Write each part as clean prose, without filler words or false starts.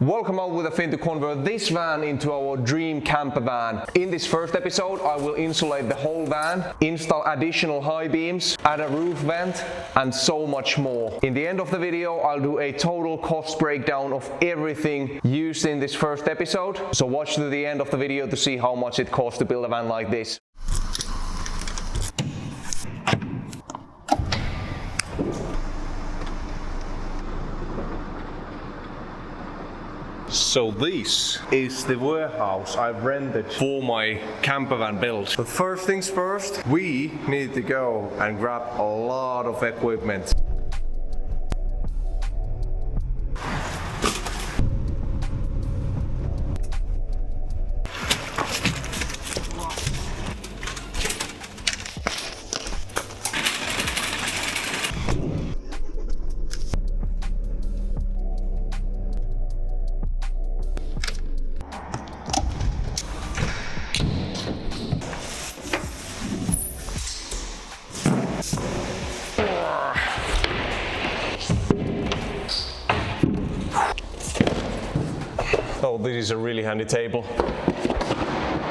Welcome out with a fin to convert this van into our dream camper van. In this first episode I will insulate the whole van, install additional high beams, add a roof vent and so much more. In the end of the video I'll do a total cost breakdown of everything used in this first episode. So watch to the end of the video to see how much it costs to build a van like this. So this is the warehouse I've rented for my camper van build. But first things first, we need to go and grab a lot of equipment. Oh, this is a really handy table.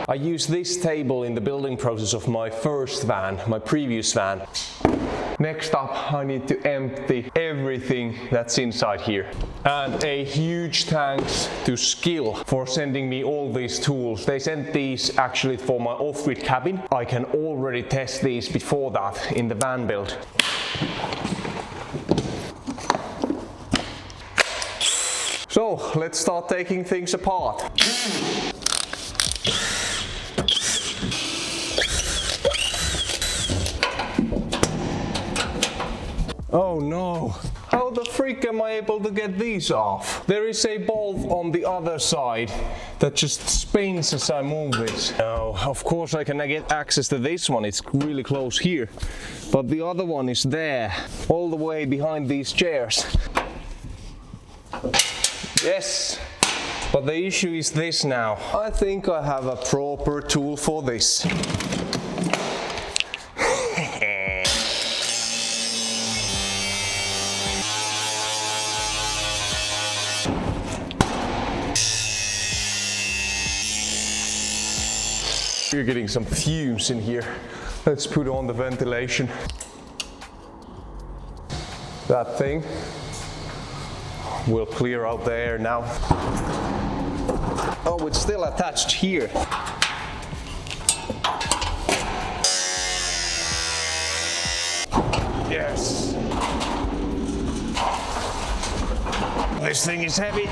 I used this table in the building process of my first van, my previous van. Next up, I need to empty everything that's inside here. And a huge thanks to Skill for sending me all these tools. They sent these actually for my off-grid cabin. I can already test these before that in the van build. So let's start taking things apart. Oh no! How the freak am I able to get these off? There is a bolt on the other side that just spins as I move this. Now, of course I can get access to this one, it's really close here. But the other one is there, all the way behind these chairs. Yes, but the issue is this now. I think I have a proper tool for this. You're getting some fumes in here. Let's put on the ventilation. That thing will clear out the air now. Oh, it's still attached here. Yes. This thing is heavy.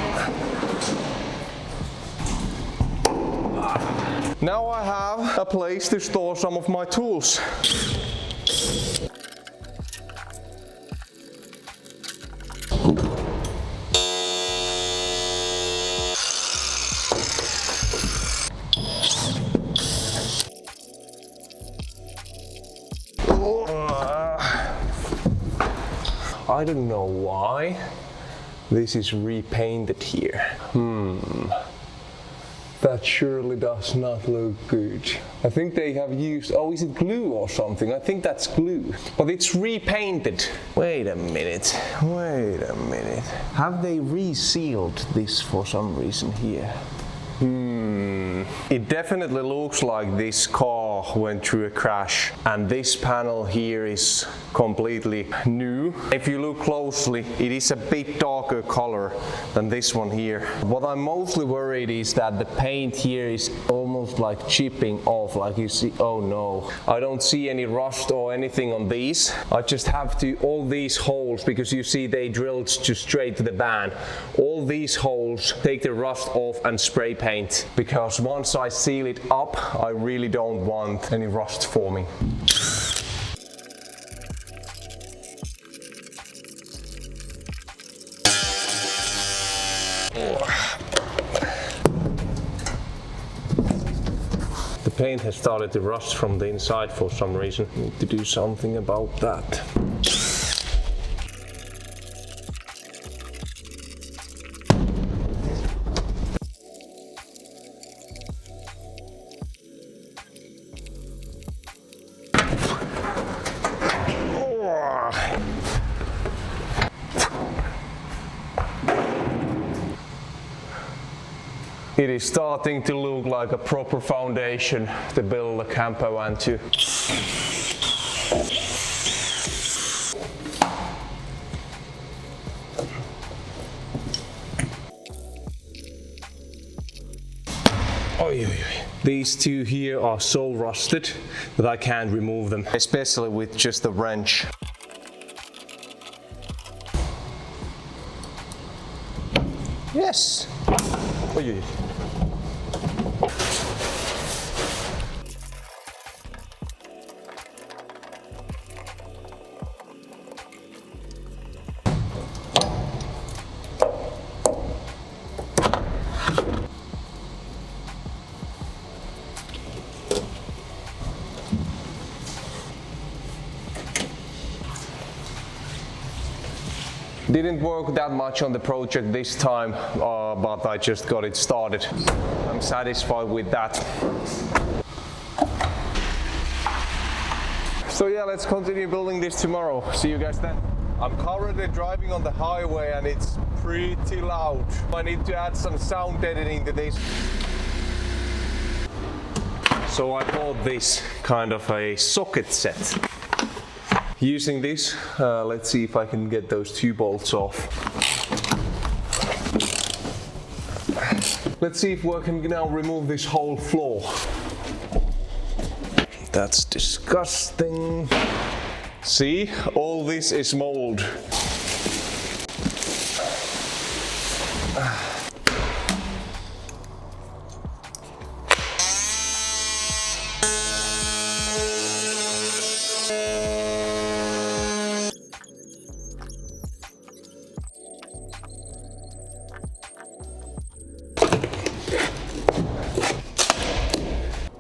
Now I have a place to store some of my tools. I don't know why this is repainted here. That surely does not look good. I think they have used, oh, is it glue or something? I think that's glue. But it's repainted. Wait a minute. Have they resealed this for some reason here? It definitely looks like this car went through a crash and this panel here is completely new. If you look closely, it is a bit darker color than this one here. What I'm mostly worried is that the paint here is almost like chipping off, like you see. Oh no, I don't see any rust or anything on these. I just have to, all these holes, because you see they drilled just straight to the van. All these holes, take the rust off and spray paint, because once I seal it up, I really don't want any rust forming. The paint has started to rust from the inside for some reason. Need to do something about that. It is starting to look like a proper foundation to build a camper van to. Oy, oy, oy. These two here are so rusted that I can't remove them, especially with just a wrench. Yes. Oy, oy. Didn't work that much on the project this time, but I just got it started. I'm satisfied with that. So yeah, let's continue building this tomorrow. See you guys then. I'm currently driving on the highway and it's pretty loud. I need to add some sound deadening to this. So I bought this kind of a socket set. Using this, let's see if I can get those two bolts off. Let's see if we can now remove this whole floor. That's disgusting. See, all this is mold.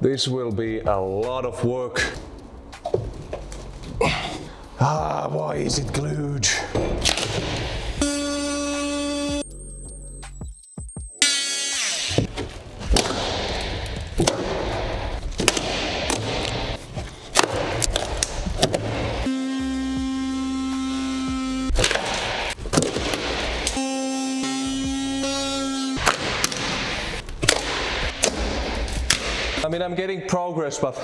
This will be a lot of work. Why is it glued? I mean, I'm getting progress, but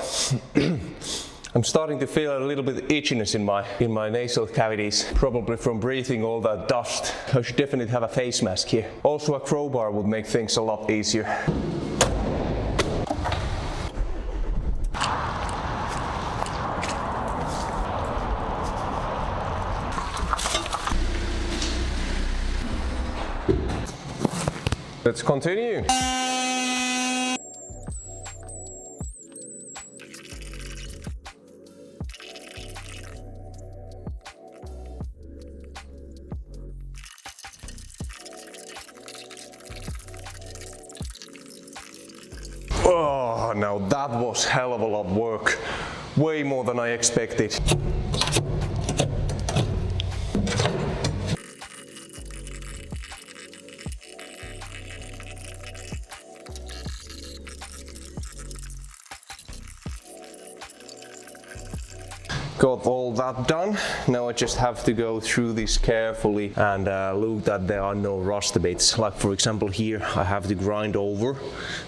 I'm starting to feel a little bit of itchiness in my nasal cavities, probably from breathing all that dust. I should definitely have a face mask here. Also, a crowbar would make things a lot easier. Let's continue. Oh, now that was hell of a lot of work. Way more than I expected. Got all that done. Now I just have to go through this carefully and look that there are no rust bits. Like for example here, I have to grind over.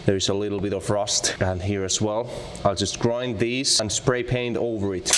There is a little bit of rust, and here as well. I'll just grind these and spray paint over it.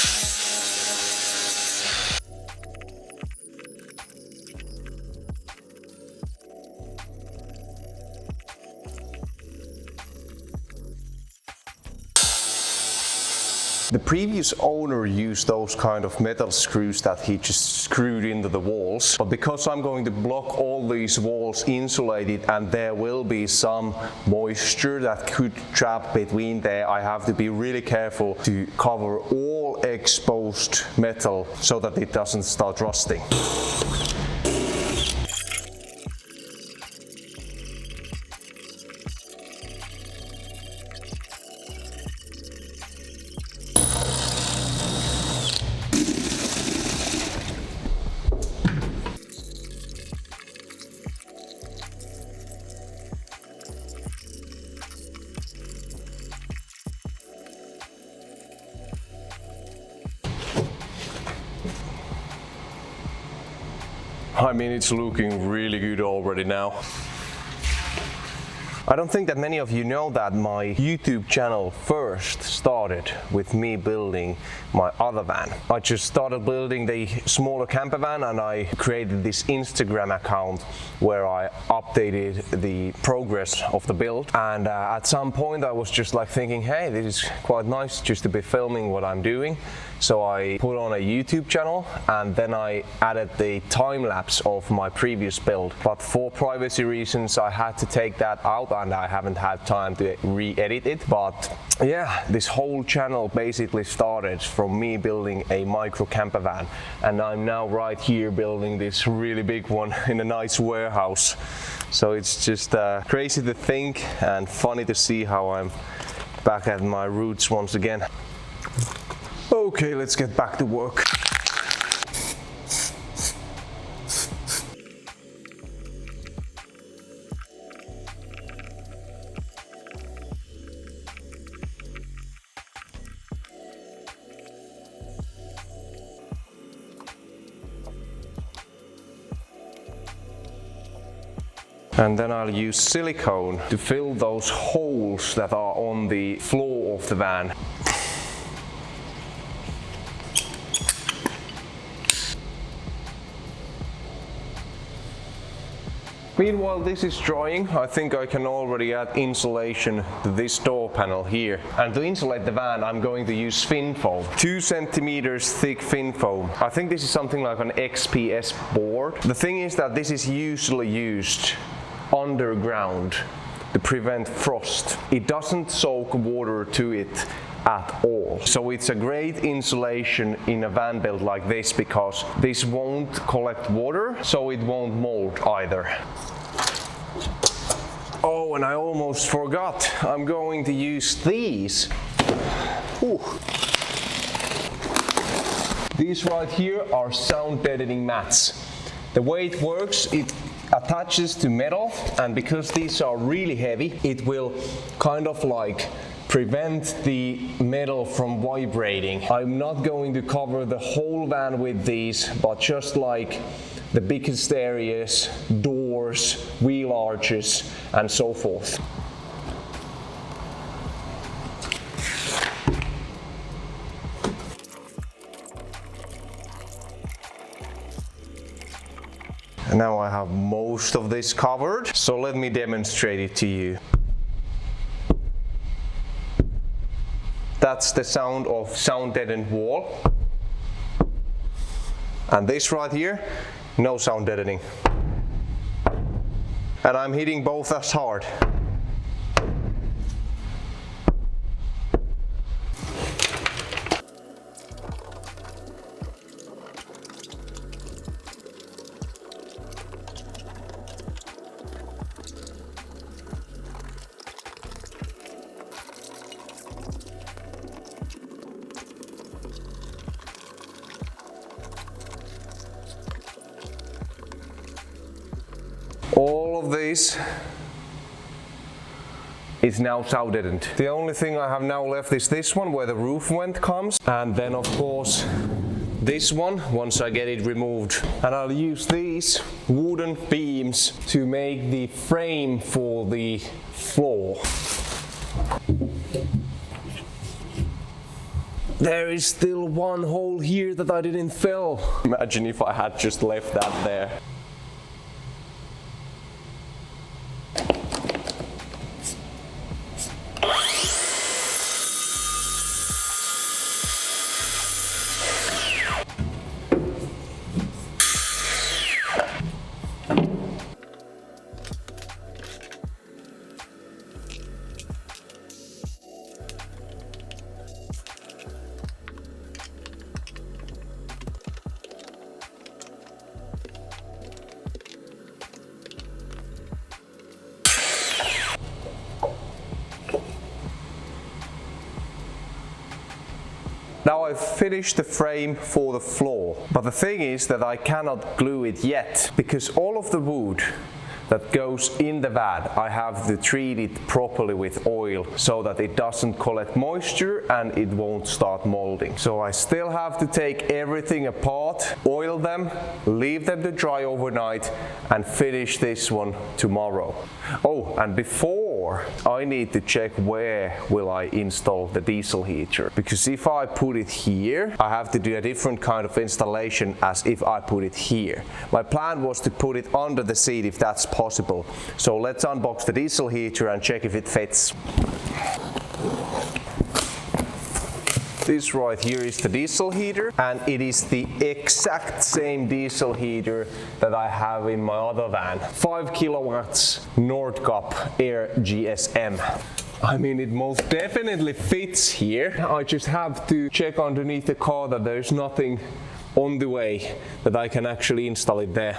The previous owner used those kind of metal screws that he just screwed into the walls. But because I'm going to block all these walls insulated and there will be some moisture that could trap between there, I have to be really careful to cover all exposed metal so that it doesn't start rusting. I mean, it's looking really good already now. I don't think that many of you know that my YouTube channel first started with me building my other van. I just started building the smaller camper van and I created this Instagram account where I updated the progress of the build, and at some point I was just like thinking, hey, this is quite nice just to be filming what I'm doing. So I put on a YouTube channel and then I added the time lapse of my previous build. But for privacy reasons I had to take that out and I haven't had time to re-edit it. But yeah, this whole channel basically started from me building a micro camper van, and I'm now right here building this really big one in a nice warehouse. So it's just crazy to think and funny to see how I'm back at my roots once again. Okay, let's get back to work. And then I'll use silicone to fill those holes that are on the floor of the van. Meanwhile this is drying, I think I can already add insulation to this door panel here. And to insulate the van I'm going to use fin foam. 2 centimeters thick fin foam. I think this is something like an XPS board. The thing is that this is usually used underground to prevent frost. It doesn't soak water to it at all. So it's a great insulation in a van build like this because this won't collect water, so it won't mold either. Oh, and I almost forgot. I'm going to use these. Ooh. These right here are sound deadening mats. The way it works, it attaches to metal, and because these are really heavy, it will kind of like prevent the metal from vibrating. I'm not going to cover the whole van with these, but just like the biggest areas, doors, wheel arches, and so forth. And now I have most of this covered, so let me demonstrate it to you. That's the sound of sound deadened wall. And this right here, no sound deadening. And I'm hitting both as hard. All of this is now sound deadened. The only thing I have now left is this one where the roof vent comes, and then of course this one once I get it removed. And I'll use these wooden beams to make the frame for the floor. There is still one hole here that I didn't fill. Imagine if I had just left that there. Now I've finished the frame for the floor, but the thing is that I cannot glue it yet because all of the wood that goes in the van, I have to treat it properly with oil so that it doesn't collect moisture and it won't start molding. So I still have to take everything apart, oil them, leave them to dry overnight and finish this one tomorrow. Oh, and before before, I need to check where will I install the diesel heater. Because if I put it here, I have to do a different kind of installation as if I put it here. My plan was to put it under the seat if that's possible. So let's unbox the diesel heater and check if it fits. This right here is the diesel heater, and it is the exact same diesel heater that I have in my other van. 5 kilowatts Nordcup Air GSM. I mean, it most definitely fits here. I just have to check underneath the car that there's nothing on the way that I can actually install it there.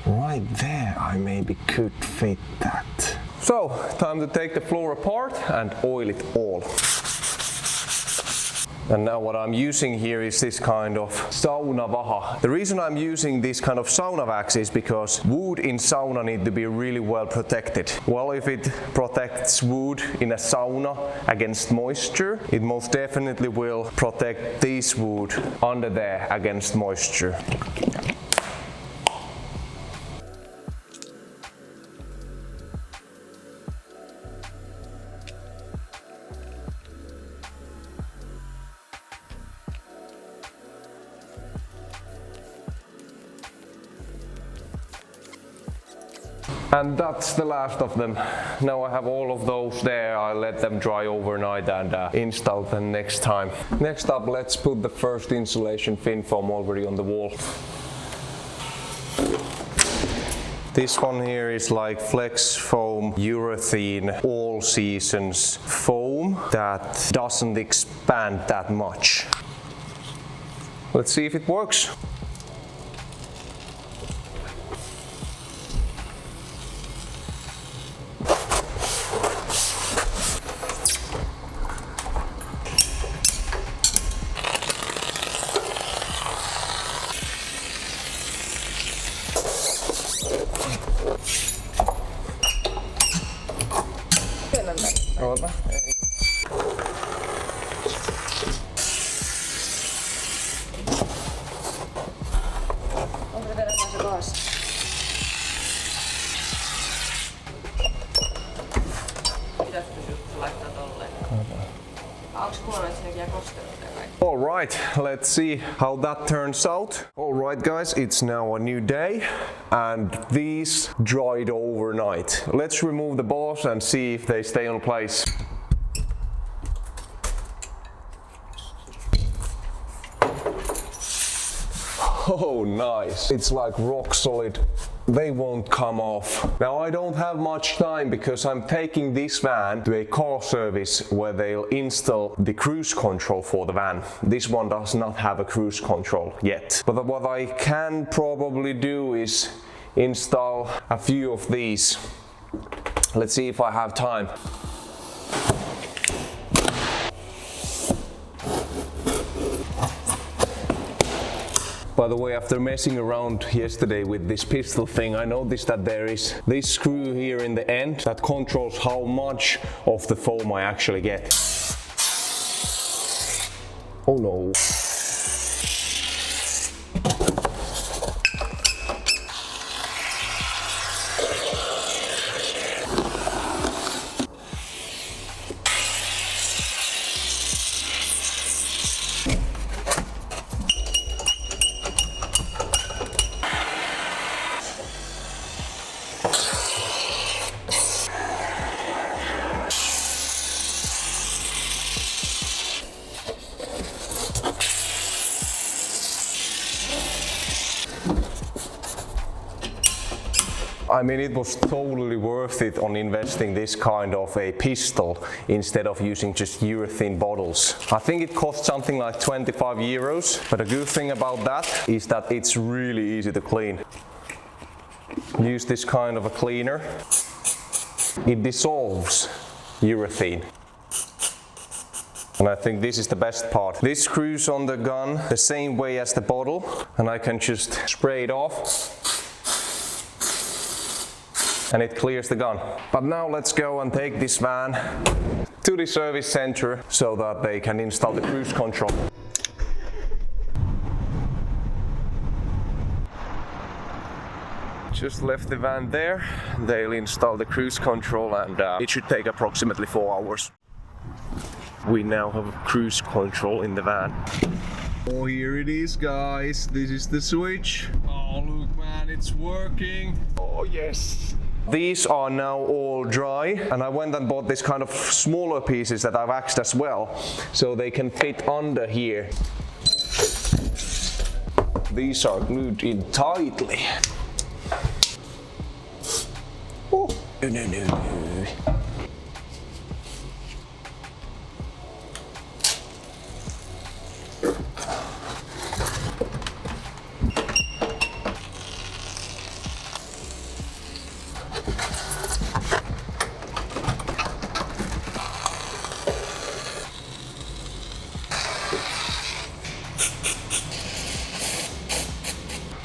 Right there, I maybe could fit that. So, time to take the floor apart and oil it all. And now what I'm using here is this kind of sauna vaha. The reason I'm using this kind of sauna wax is because wood in sauna need to be really well protected. Well, if it protects wood in a sauna against moisture, it most definitely will protect this wood under there against moisture. And that's the last of them. Now I have all of those there. I let them dry overnight and install them next time. Next up, let's put the first insulation fin foam already on the wall. This one here is like flex foam urethane all seasons foam that doesn't expand that much. Let's see if it works. Oota. Onko se vedetään se taas? Pitäisikö se laittaa tolleen? Onks huono, että siinä jää kosteutta ja kaikki? Alright, let's see how that turns out. Alright guys, it's now a new day and these dried overnight. Let's remove the balls and see if they stay on place. Oh nice, it's like rock solid. They won't come off. Now I don't have much time because I'm taking this van to a car service where they'll install the cruise control for the van. This one does not have a cruise control yet. But what I can probably do is install a few of these. Let's see if I have time. By the way, after messing around yesterday with this pistol thing, I noticed that there is this screw here in the end that controls how much of the foam I actually get. Oh no. I mean, it was totally worth it on investing this kind of a pistol instead of using just urethane bottles. I think it cost something like 25 euros, but a good thing about that is that it's really easy to clean. Use this kind of a cleaner. It dissolves urethane. And I think this is the best part. This screws on the gun the same way as the bottle, and I can just spray it off. And it clears the gun. But now let's go and take this van to the service center so that they can install the cruise control. Just left the van there. They'll install the cruise control and it should take approximately 4 hours. We now have cruise control in the van. Oh, here it is, guys. This is the switch. Oh, look, man, it's working. Oh, yes. These are now all dry, and I went and bought this kind of smaller pieces that I've waxed as well, so they can fit under here. These are glued in tightly. Oh, no.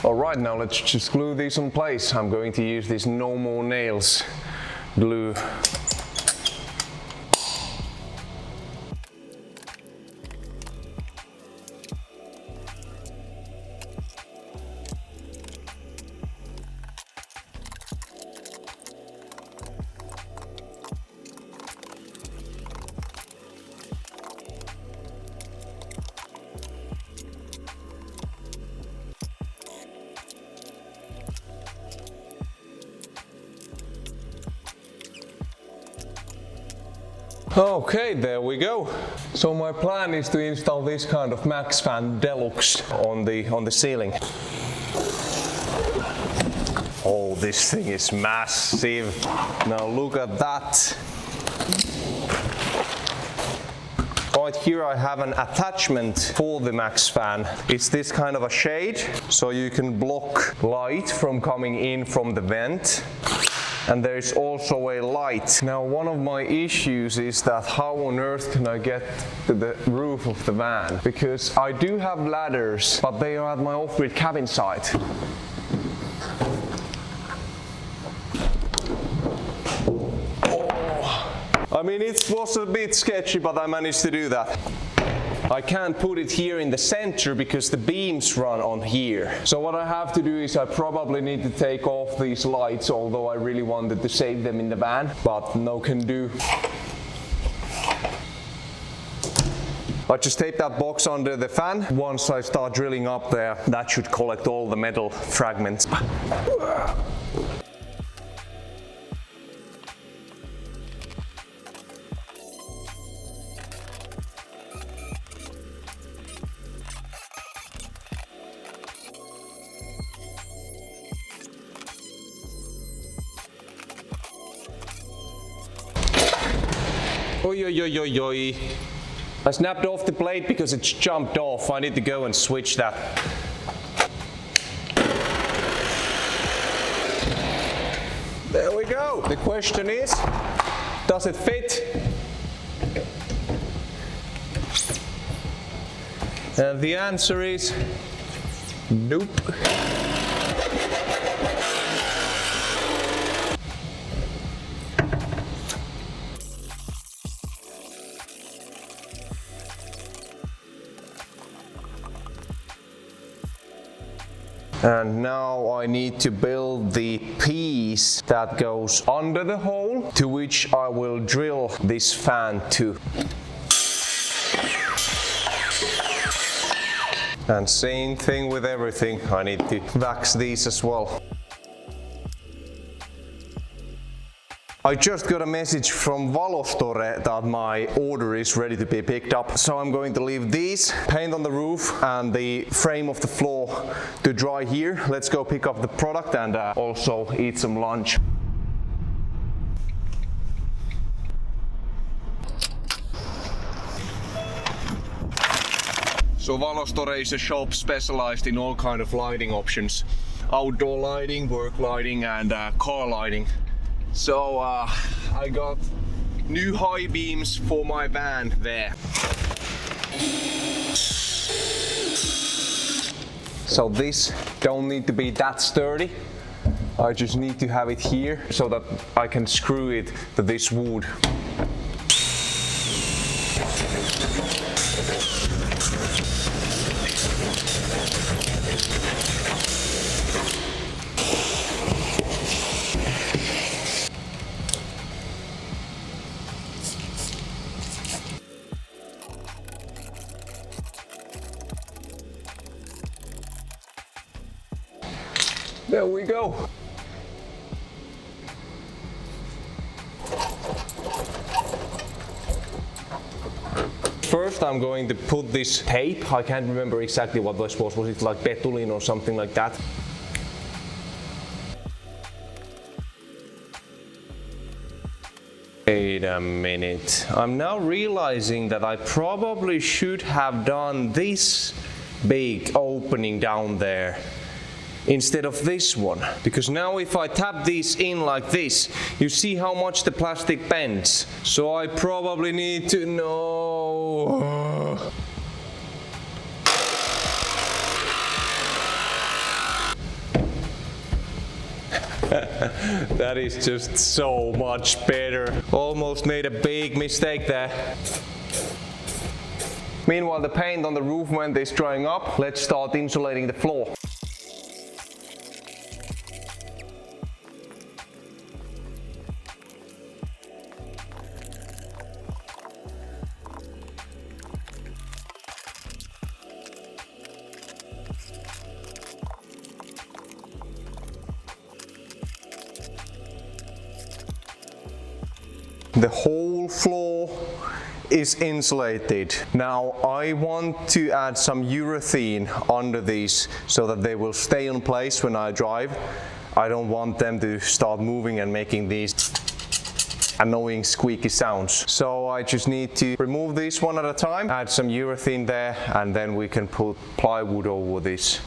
Alright, now let's just glue these in place. I'm going to use this no more nails glue. Okay, there we go. So my plan is to install this kind of Max Fan Deluxe on the ceiling. Oh, this thing is massive. Now look at that. Right here I have an attachment for the Max Fan. It's this kind of a shade, so you can block light from coming in from the vent. And there is also a light. Now one of my issues is that how on earth can I get to the roof of the van? Because I do have ladders, but they are at my off-grid cabin site. I mean, it was a bit sketchy, but I managed to do that. I can't put it here in the center because the beams run on here. So what I have to do is I probably need to take off these lights, although I really wanted to save them in the van, but no can do. I just tape that box under the fan. Once I start drilling up there, that should collect all the metal fragments. Oi. I snapped off the blade because it's jumped off. I need to go and switch that. There we go. The question is, does it fit? And the answer is nope. And now I need to build the piece that goes under the hole, to which I will drill this fan to. And same thing with everything, I need to wax these as well. I just got a message from Valostore that my order is ready to be picked up. So I'm going to leave these, paint on the roof and the frame of the floor to dry here. Let's go pick up the product and also eat some lunch. So Valostore is a shop specialized in all kind of lighting options. Outdoor lighting, work lighting and car lighting. So I got new high beams for my van there. So this don't need to be that sturdy. I just need to have it here so that I can screw it to this wood. There we go. First I'm going to put this tape, I can't remember exactly what this was it like betulin or something like that? Wait a minute, I'm now realizing that I probably should have done this big opening down there instead of this one, because now if I tap these in like this, you see how much the plastic bends, so I probably need to know. That is just so much better. Almost made a big mistake there. Meanwhile, the paint on the roof vent is drying up. Let's start insulating the floor. The whole floor is insulated. Now I want to add some urethane under these so that they will stay in place when I drive. I don't want them to start moving and making these annoying squeaky sounds. So I just need to remove these one at a time, add some urethane there, and then we can put plywood over this.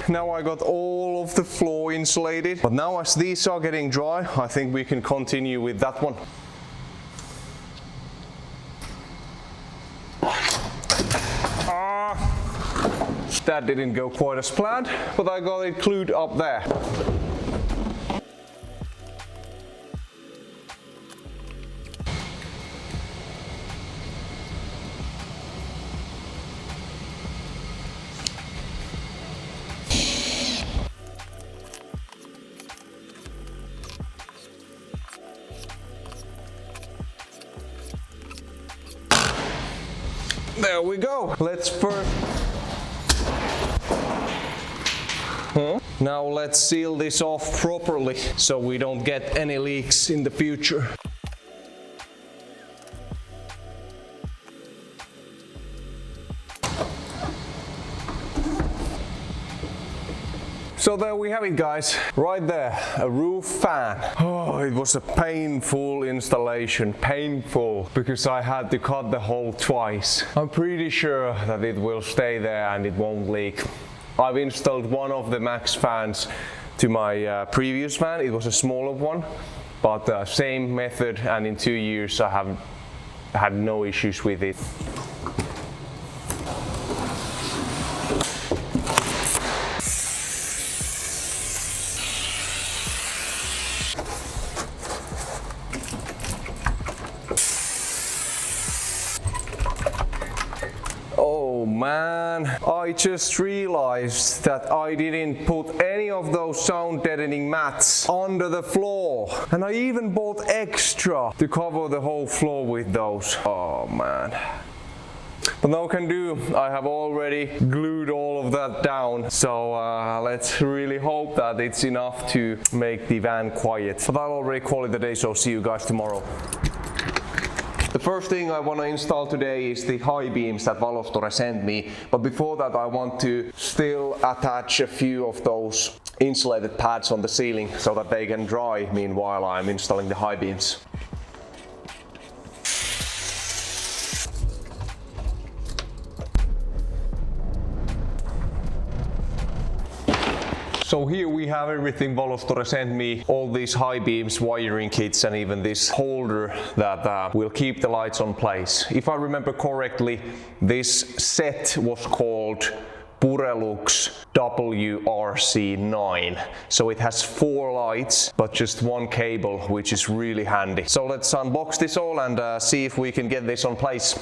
Now I got all of the floor insulated, but now as these are getting dry, I think we can continue with that one. That didn't go quite as planned, but I got it glued up there. There we go. Let's first... Now let's seal this off properly so we don't get any leaks in the future. So there we have it, guys, right there, a roof fan. Oh, it was a painful installation, painful, because I had to cut the hole twice. I'm pretty sure that it will stay there and it won't leak. I've installed one of the max fans to my previous fan. It was a smaller one, but same method, and in 2 years I have had no issues with it. Oh man, I just realized that I didn't put any of those sound deadening mats under the floor. And I even bought extra to cover the whole floor with those. Oh man. But no can do, I have already glued all of that down. So let's really hope that it's enough to make the van quiet. But I'll already call it a day, so see you guys tomorrow. The first thing I want to install today is the high beams that Valostore sent me, but before that I want to still attach a few of those insulated pads on the ceiling so that they can dry meanwhile I'm installing the high beams. So here we have everything Valostore sent me, all these high beams, wiring kits, and even this holder that will keep the lights on place. If I remember correctly, this set was called Purelux WRC9. So it has 4 lights, but just 1 cable, which is really handy. So let's unbox this all and see if we can get this on place.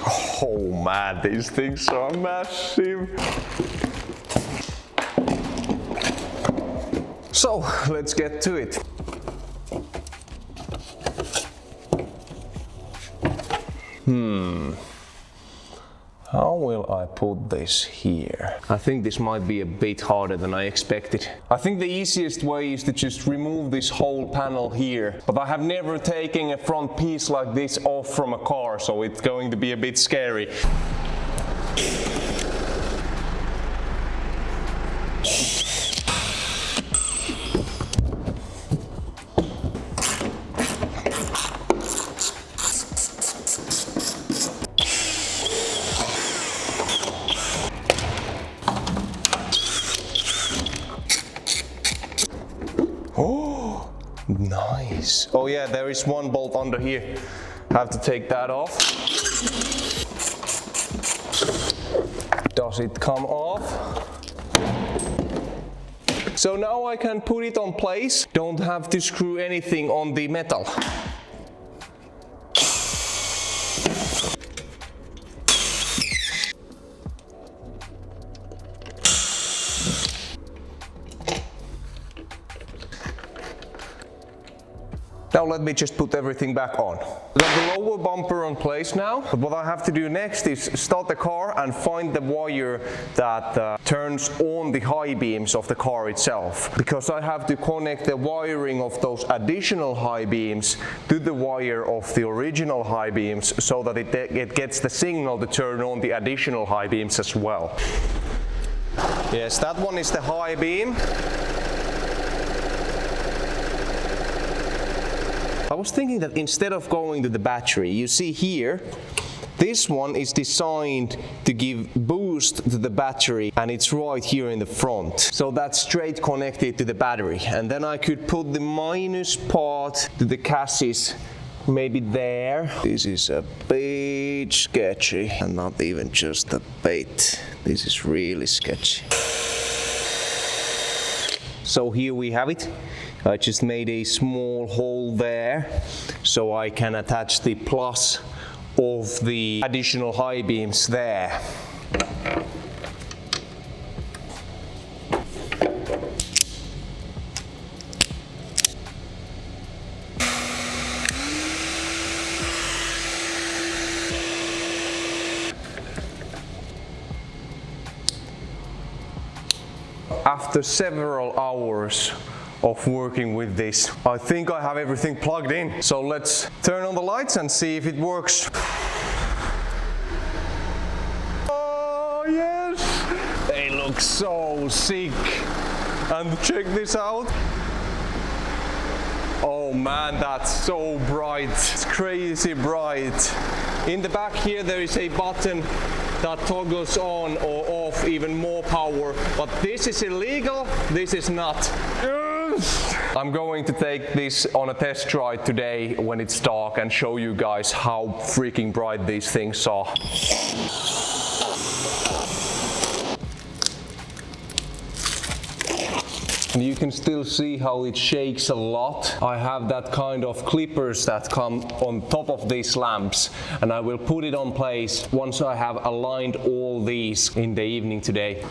Oh. Oh man, these things are massive. So let's get to it. How will I put this here? I think this might be a bit harder than I expected. I think the easiest way is to just remove this whole panel here. But I have never taken a front piece like this off from a car, so it's going to be a bit scary. Oh, nice. Oh yeah, there is one bolt under here. Have to take that off. Does it come off? So now I can put it on place. Don't have to screw anything on the metal. Now let me just put everything back on. Got the lower bumper on place now, but what I have to do next is start the car and find the wire that turns on the high beams of the car itself. Because I have to connect the wiring of those additional high beams to the wire of the original high beams so that it gets the signal to turn on the additional high beams as well. Yes, that one is the high beam. I was thinking that instead of going to the battery, you see here, this one is designed to give boost to the battery, and it's right here in the front. So that's straight connected to the battery. And then I could put the minus part to the chassis, maybe there. This is a bit sketchy, and not even just a bit. This is really sketchy. So here we have it. I just made a small hole there so I can attach the plus of the additional high beams there. After several hours of working with this, I think I have everything plugged in. So let's turn on the lights and see if it works. Oh yes! They look so sick. And check this out. Oh man, that's so bright. It's crazy bright. In the back here there is a button that toggles on or off even more power, but this is illegal, this is not. I'm going to take this on a test ride today when it's dark and show you guys how freaking bright these things are. And you can still see how it shakes a lot. I have that kind of clippers that come on top of these lamps, and I will put it on place once I have aligned all these in the evening today.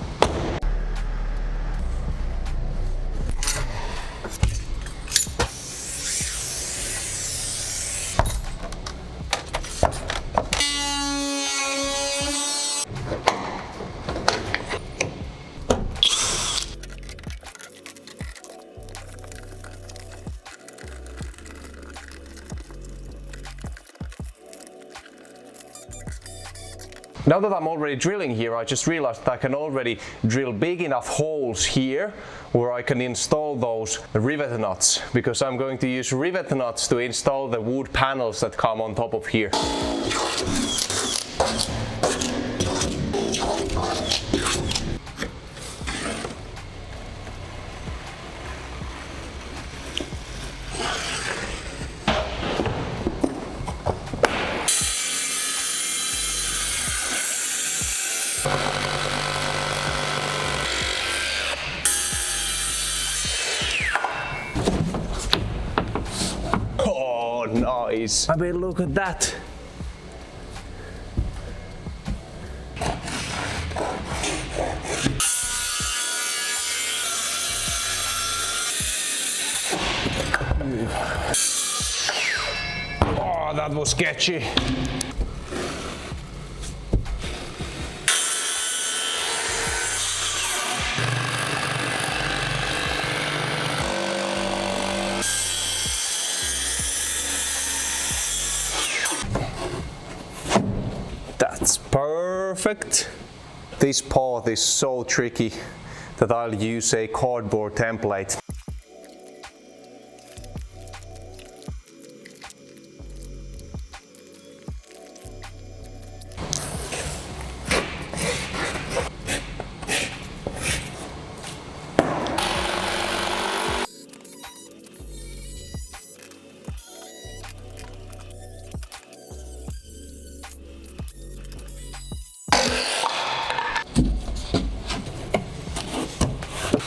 Now that I'm already drilling here, I just realized that I can already drill big enough holes here where I can install those rivet nuts, because I'm going to use rivet nuts to install the wood panels that come on top of here. Nice. I mean, look at that. That was sketchy. That's perfect. This part is so tricky that I'll use a cardboard template.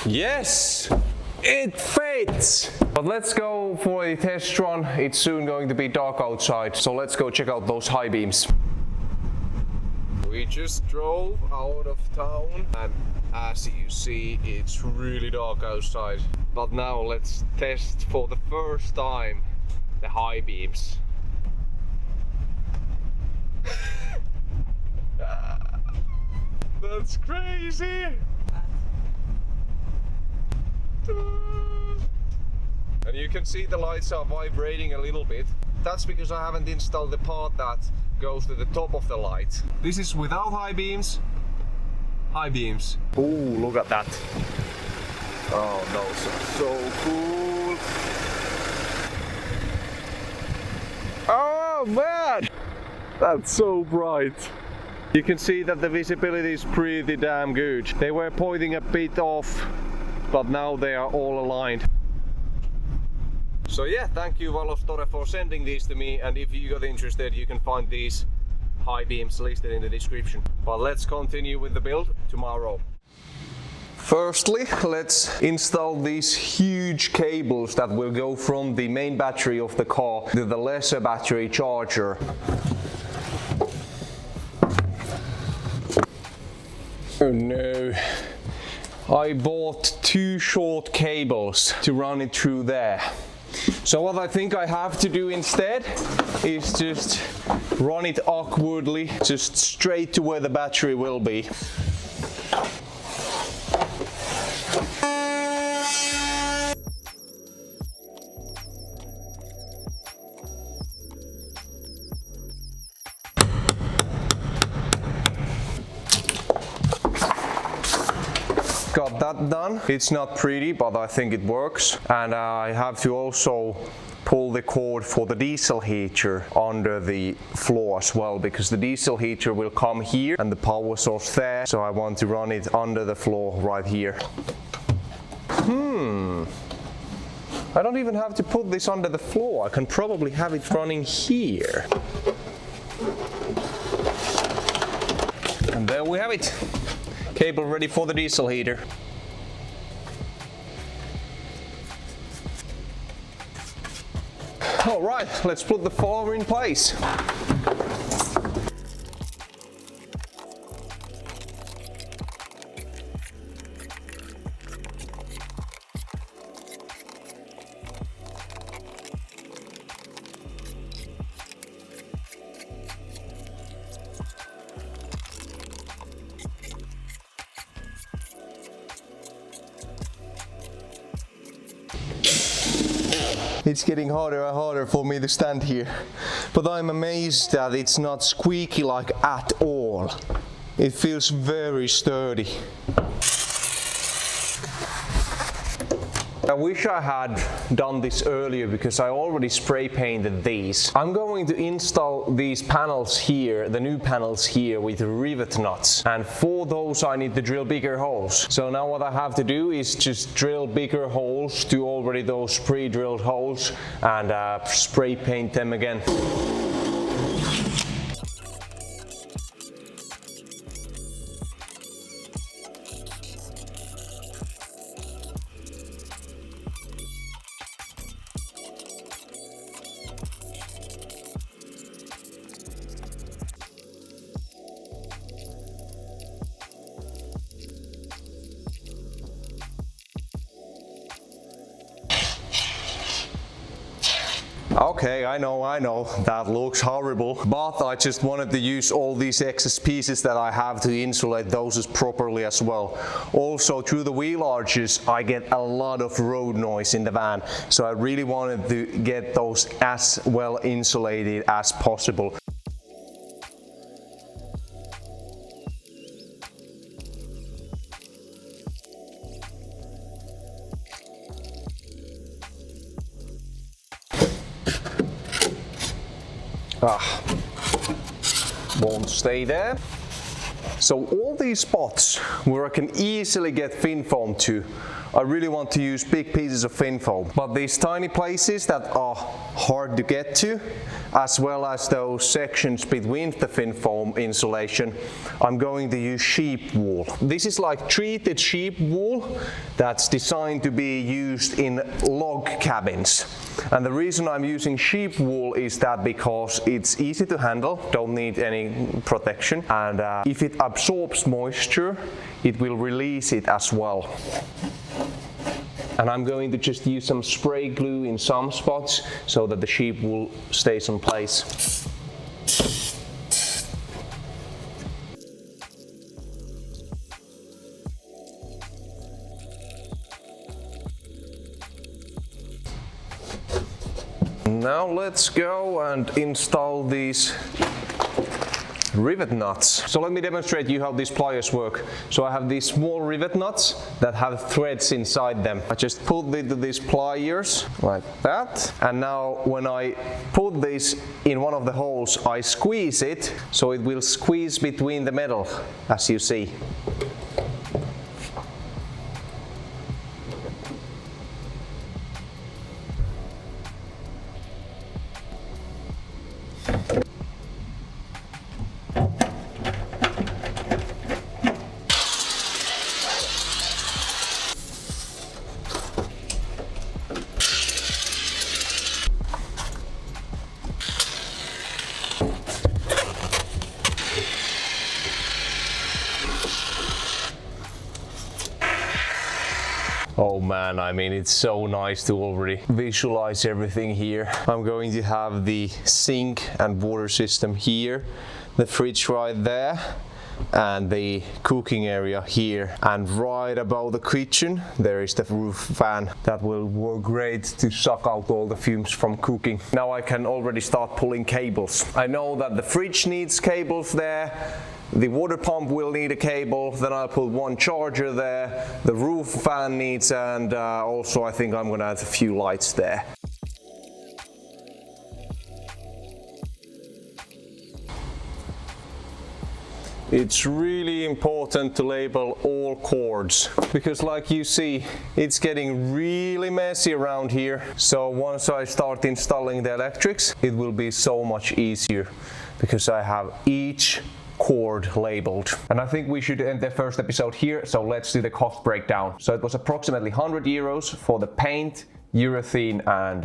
Yes, it fits! But let's go for a test run. It's soon going to be dark outside, so let's go check out those high beams. We just drove out of town and as you see, it's really dark outside. But now let's test for the first time the high beams. That's crazy! And you can see the lights are vibrating a little bit. That's because I haven't installed the part that goes to the top of the light. This is without high beams. High beams. Ooh, look at that. Oh, those are so cool. Oh man! That's so bright. You can see that the visibility is pretty damn good. They were pointing a bit off, but now they are all aligned. So yeah, thank you Valostore for sending these to me, and if you got interested you can find these high beams listed in the description. But let's continue with the build tomorrow. Firstly, let's install these huge cables that will go from the main battery of the car to the lesser battery charger. Oh no. I bought two short cables to run it through there. So what I think I have to do instead is just run it awkwardly, just straight to where the battery will be. Got that done. It's not pretty, but I think it works. And I have to also pull the cord for the diesel heater under the floor as well, because the diesel heater will come here and the power source there. So I want to run it under the floor right here. I don't even have to put this under the floor. I can probably have it running here. And there we have it. Cable ready for the diesel heater. All right, let's put the follower in place. It's getting harder and harder for me to stand here, but I'm amazed that it's not squeaky like at all. It feels very sturdy. I wish I had done this earlier because I already spray painted these. I'm going to install these panels here, the new panels here, with rivet nuts, and for those I need to drill bigger holes. So now what I have to do is just drill bigger holes to already those pre-drilled holes and spray paint them again. Okay, I know, that looks horrible. But I just wanted to use all these excess pieces that I have to insulate those properly as well. Also, through the wheel arches, I get a lot of road noise in the van. So I really wanted to get those as well insulated as possible. Won't stay there. So all these spots where I can easily get thin foam to, I really want to use big pieces of thin foam. But these tiny places that are hard to get to, as well as those sections between the thin foam insulation, I'm going to use sheep wool. This is like treated sheep wool that's designed to be used in log cabins. And the reason I'm using sheep wool is that because it's easy to handle, don't need any protection, and if it absorbs moisture, it will release it as well. And I'm going to just use some spray glue in some spots so that the sheep wool stays in place. Now let's go and install these rivet nuts. So let me demonstrate you how these pliers work. So I have these small rivet nuts that have threads inside them. I just put into these pliers like that, and now when I put this in one of the holes, I squeeze it so it will squeeze between the metal, as you see. Oh man, I mean, it's so nice to already visualize everything here. I'm going to have the sink and water system here, the fridge right there, and the cooking area here. And right above the kitchen, there is the roof fan that will work great to suck out all the fumes from cooking. Now I can already start pulling cables. I know that the fridge needs cables there. The water pump will need a cable, then I'll put one charger there, the roof fan needs, and also I think I'm gonna add a few lights there. It's really important to label all cords, because like you see, it's getting really messy around here. So once I start installing the electrics, it will be so much easier because I have each cord labeled. And I think we should end the first episode here, so let's do the cost breakdown. So it was approximately 100 euros for the paint, urethane and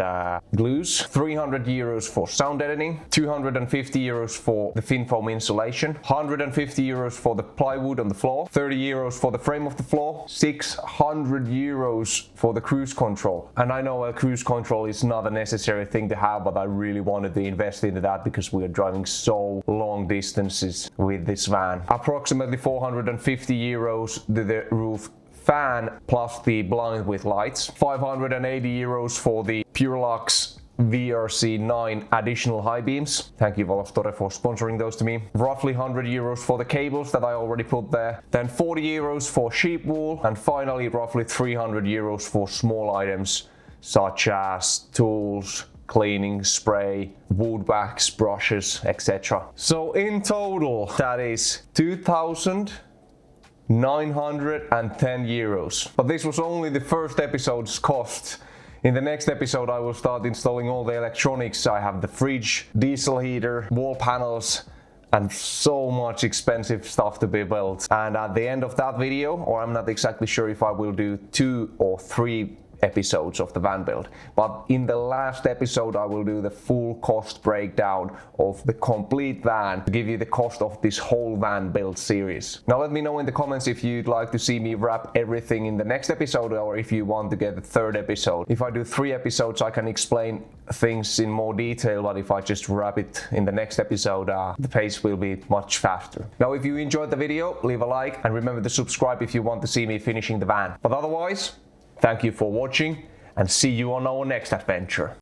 glues, 300 euros for sound deadening, 250 euros for the thin foam insulation, 150 euros for the plywood on the floor, 30 euros for the frame of the floor, 600 euros for the cruise control. And I know a cruise control is not a necessary thing to have, but I really wanted to invest into that because we are driving so long distances with this van. Approximately 450 euros the roof fan plus the blind with lights, 580 euros for the Purelux VRC9 additional high beams. Thank you Valastore for sponsoring those to me. Roughly 100 euros for the cables that I already put there. Then 40 euros for sheep wool, and finally roughly 300 euros for small items such as tools, cleaning spray, wood wax, brushes, etc. So in total that is 2,910 euros. But this was only the first episode's cost. In the next episode I will start installing all the electronics. I have the fridge, diesel heater, wall panels, and so much expensive stuff to be built. And at the end of that video, or I'm not exactly sure if I will do 2 or 3 episodes of the van build. But in the last episode I will do the full cost breakdown of the complete van to give you the cost of this whole van build series. Now let me know in the comments if you'd like to see me wrap everything in the next episode, or if you want to get the third episode. If I do 3 episodes I can explain things in more detail, but if I just wrap it in the next episode the pace will be much faster. Now if you enjoyed the video, leave a like and remember to subscribe if you want to see me finishing the van. But otherwise, thank you for watching and see you on our next adventure.